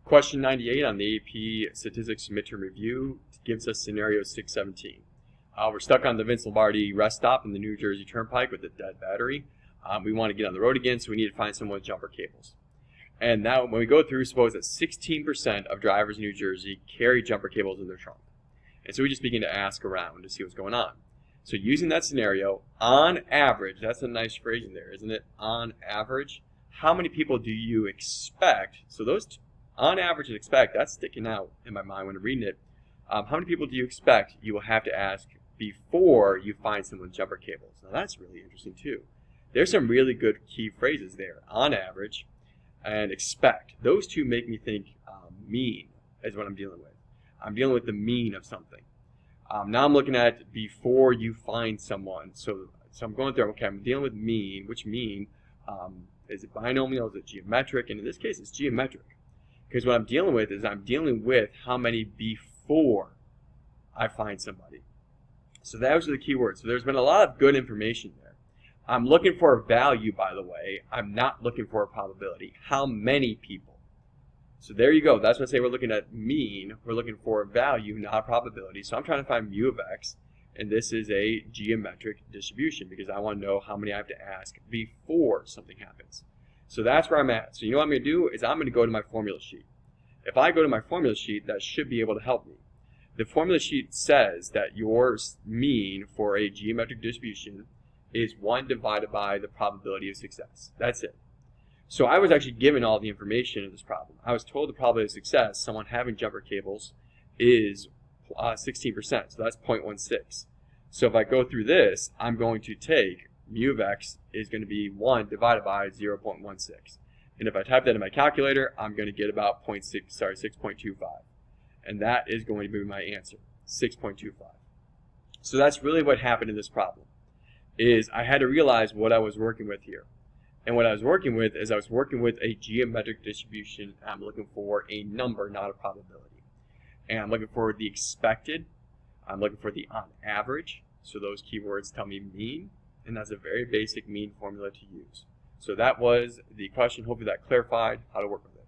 Question 98 on the AP Statistics Midterm Review gives us scenario 617. We're stuck on the Vince Lombardi rest stop in the New Jersey Turnpike with a dead battery. We want to get on the road again, so we need to find someone with jumper cables. And now when we go through, suppose that 16% of drivers in New Jersey carry jumper cables in their trunk. And so we just begin to ask around to see what's going on. So using that scenario, on average, that's a nice phrasing there, isn't it? On average, how many people do you expect? So those on average and expect, that's sticking out in my mind when I'm reading it. How many people do you expect you will have to ask before you find someone with jumper cables? Now that's really interesting too. There's some really good key phrases there. On average and expect. Those two make me think mean is what I'm dealing with. I'm dealing with the mean of something. Now I'm looking at before you find someone. So I'm going through, okay, I'm dealing with mean. Which mean? Is it binomial? Is it geometric? And in this case, it's geometric. Because what I'm dealing with is I'm dealing with how many before I find somebody. So those are the key words. So there's been a lot of good information there. I'm looking for a value, by the way. I'm not looking for a probability. How many people? So there you go. That's what I say we're looking at mean. We're looking for a value, not a probability. So I'm trying to find mu of x. And this is a geometric distribution because I want to know how many I have to ask before something happens. So that's where I'm at. So you know what I'm going to do is I'm going to go to my formula sheet. If I go to my formula sheet, that should be able to help me. The formula sheet says that your mean for a geometric distribution is 1 divided by the probability of success. That's it. So I was actually given all the information in this problem. I was told the probability of success, someone having jumper cables, is 16%. So that's 0.16. So if I go through this, I'm going to take mu of x is going to be 1 divided by 0.16. And if I type that in my calculator, I'm going to get about 6.25. And that is going to be my answer, 6.25. So that's really what happened in this problem, is I had to realize what I was working with here. And what I was working with is I was working with a geometric distribution. I'm looking for a number, not a probability. And I'm looking for the expected. I'm looking for the on average. So those keywords tell me mean. And that's a very basic mean formula to use. So that was the question. Hopefully that clarified how to work with it.